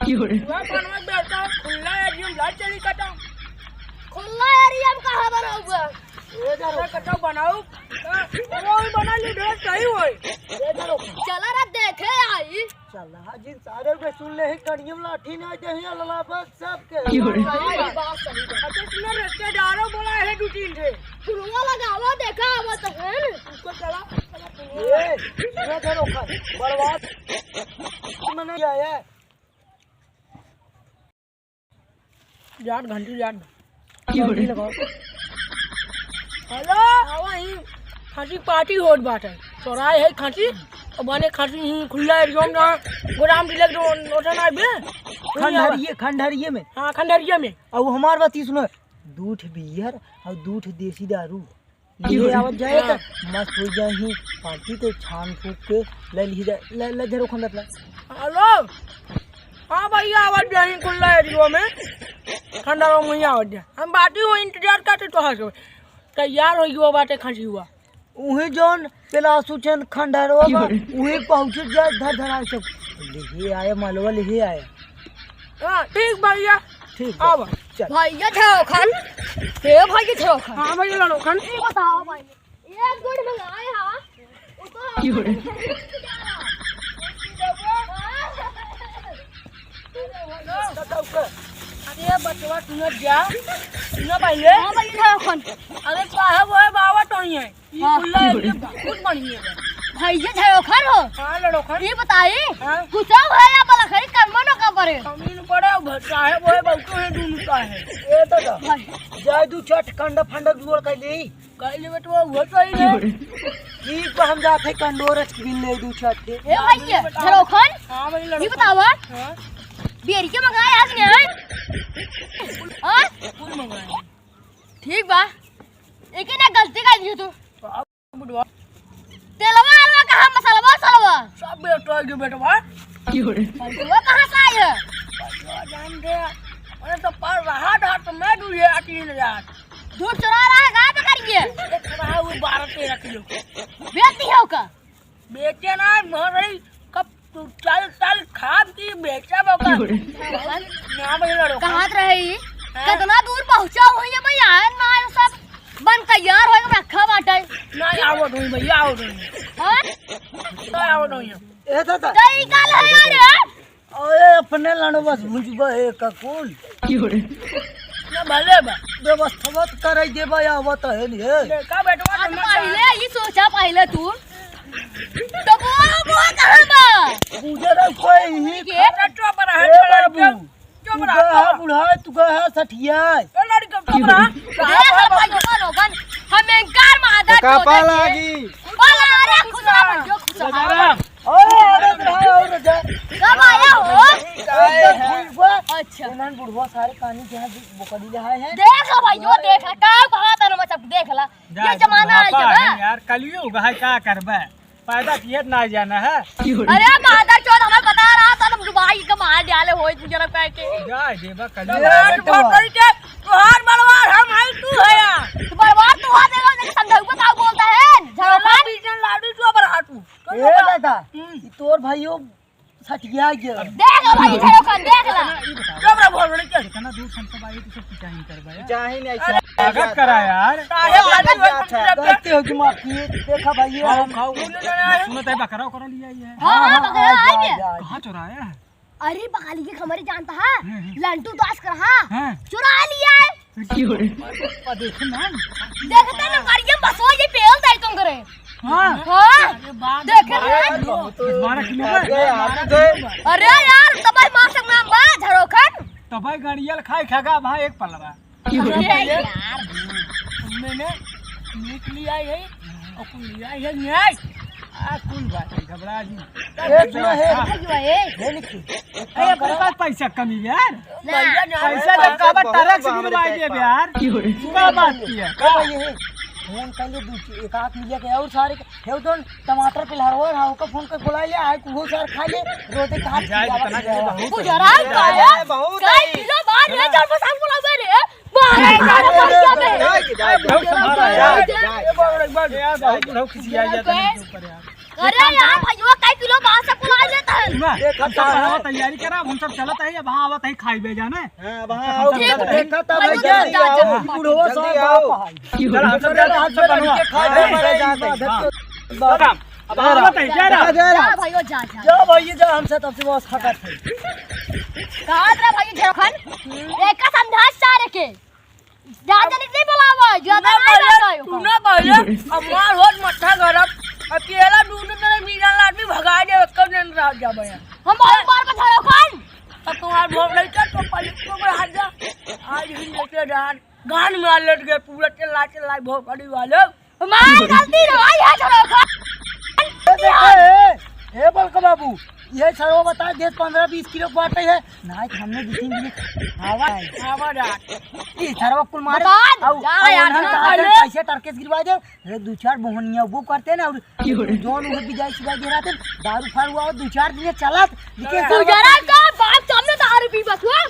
खुला एरियम लाइट चली कटा खुला एरिया में कहां बनाऊंगा ये जरा कटा बनाऊ वो बना ली ढेर सही होई ये जरा चला रे देखे आई चल हाजी सारे के सुन ले कड़ियम लाठी ना दे है लला बस सब के बात सही अच्छा सुन रिश्तेदारों बोला है दो तीन थे फुलवा लगावा देखा आवा तो है उसको चला ये जरा खा बर्बाद मैंने आया यार घंटी यार लगाओ हेलो वही खांसी पार्टी होत बाटे चौराहे है खांसी और बने खांसी ही खुला एरिया में गोदाम दिले नोटन आबे खंडहरिये में हां खंडहरिये में और हमार बात सुनो दूध बियर और दूध देसी दारू ये आवत जाए त मस्त हो जाए ही पार्टी तो छान फूक के ले ली जाए ले जरो खंडत ला हेलो हां भैया आवत जाए खुला एरिया में खंडहर में आवत जाए हम बाटी हो इंतजार करते तो हस तैयार हो गयो बाटे खांसी हुआ उहे जोन पेलासु चंद खंडहरवा उहे पहुंच जा धर धरा सब ले आए मालवा ले आए हां ठीक भैया ठीक आवा चल भैया छो खान हे भैया छो खान हां भैया लड़ो खान ये बताओ भाई एक गुड़ मंगाए हां वो तो अरे बचवा तुम जा सुनो भैया हां भैया छो खान अरे साहब वो बाबा तो ही है ये खुला है बहुत बढ़िया है भैया छो खान हो हां लड़ो खान ये बताई हां कुछ है या भला खरी कर्म न का परे कमीन पड़े साहब वो बहुत है दून का है ये तो जाय दू छठ कंडा फंडा जोड़ के ले बेटवा वो तो ही है ठीक हम जाते कंडोरच बिन ले दू छठ के ए भैया छो खान हां भाई लड़ो ये बतावा हां बेरी के मंगाए आज ने हां फूल मंगाए ठीक बा एक ना गलती कर दी तू बुढ़वा तेलवा अलवा कहां मसाला सलवा सब बेटा के बेटवा वो कहां से आई है जान दे अरे तो पर रहा था तो मैं दूँ ये 3000 दूध चुरा रहा है गाय पे करिए एक रहा वो 12-13 किलो बेचती है का बेचे ना मरई कब तू चल खाब की बेचा बका ना भाई लड़ो कहां रही कितना दूर पहुंचा हुई है भैया ना सब बन तैयार हो के रखा बाटे ना आओ तुम भैया आओ तुम हां ना आओ तुम ए था कई काल है यार ओए अपने लानो बस मुझबा एक कूल ना भले बा व्यवस्था मत करे देबा आवत है ने का बेटवा तुम पहले ये सोचा पहले तू तो वो कहां बा पूजे रे कोई ही के चुप रहा चुप रहा बुढ़ा तू का है सठिया ए लड़का चुप रहा देखो लोगन हम इंकार में आदत का पालागी बोला अरे खुदा भैया खुदा ओए अरे और जा कब आया हो अच्छा उन्होंने बुढ़वा सारे पानी के बोकड़ी ले आए हैं देख भाइयों देख का कहां तन मतलब देख ला ये जमाना आ गया यार कलयुग है का करबे पैदा किए ना जाना है अरे मादर चोद हमें बता रहा था तुम दुबई का मार डाले होई तू जरा कह के जाय देबा कलयुग तोहार बलवार हम है तू है यार तू बर्बाद तू आ देगा देख समझाऊ को का बोलता है झरोखा बीजन लाडू जो बरा तू ए दादा तोर भाइयों सटिया गया देख भाई झरोखा देख ला जबरा बोल रहे क्या कितना दूर संत बाई तो सब चाहे करबे चाहे नहीं ऐसा स्वागत करा यार गलती होगी माफी देखा भाई हम खाओ सुनो तय बकरा करो लिया है हां बकरा आई गया कहां चुराया है अरे बगाली के खमरी जानता है लंटू दास कर हां हैं चुरा लिया है देख ना देखते ना करिए बस वो ये पेल दे तुम करे हां हां देख ना 12 किलो अरे यार तबाई मार से नाम बा झरोखन तबाई गड़ियल खाए खागा भाई एक पलवा यार मैंने मीट लिया है और कुल लिया है न्याय आ कुल बात घबरा जी एक जो है ये लिखी ए अपने पास पैसा कमी यार भैया पैसा जब काबा टरक से गिरवाई दे यार क्या बात की है का ये फोन कर ले दूसरी एक आंख मिल गया और सारे हे तो टमाटर पे लहरवा रहा का फोन कर बुला ले आए को सार खा ले रोते का जाए इतना के बहुत गुजरा का बहुत कई किलो बाहर ले चल बस बोला मेरे बाहर बहुत संभाला यार बहुत खिसिया जाता है ऊपर यार अरे यार भाइयों कई किलो बाहर से आ जाता है हम सब बनावा तैयारी करा, हम सब चलत है वहाँ आवत है खाई बे जाने। हां वहां आओ ठीक है। देखा तब भाई, जल्दी जा, जा, आओ जा। बुढ़वा सब बाप है चल हम सब चल, हम सब बनवा खाए मरे जाते हाँ। अब आवत है जा रहा जा भाइयों जा जा जा भैया जा हमसे तब से बस खकत है कहाँ रे भाई झरखन एक का संधास सारे के ज्यादा नहीं बुलावा ज्यादा नहीं बतायो तू ना पहले अब मार होत मट्ठा गरब अकेला ढूंढने में मीरा लाट भी भगा दे कब दिन रह जा भैया हम और बार में झरखन अब तुम्हार भोग नहीं कर तो पहले तो बड़ा हाथ जा आज ही लेके जान गान में लट गए पूरा चिल्ला भोग पड़ी वाले मार गलती रे भाई है झरखन ए बलका बाबू ये सरवा बता दे 15-20 किलो बाटे है ना हमने 2-3 दिन आवा आवा जा ई सरवा कुल मारे बता, और जा यार, उन्हन जा कहा ले। पैसे टरकेस गिरवा दे रे 2-4 बोहनिया वो करते ना और जोन उहे बिजाई सिवाय दे रहते दारू फारू और 2-4 दिन चलत लेकिन तू जरा का बाप सामने दारू पी बस हुआ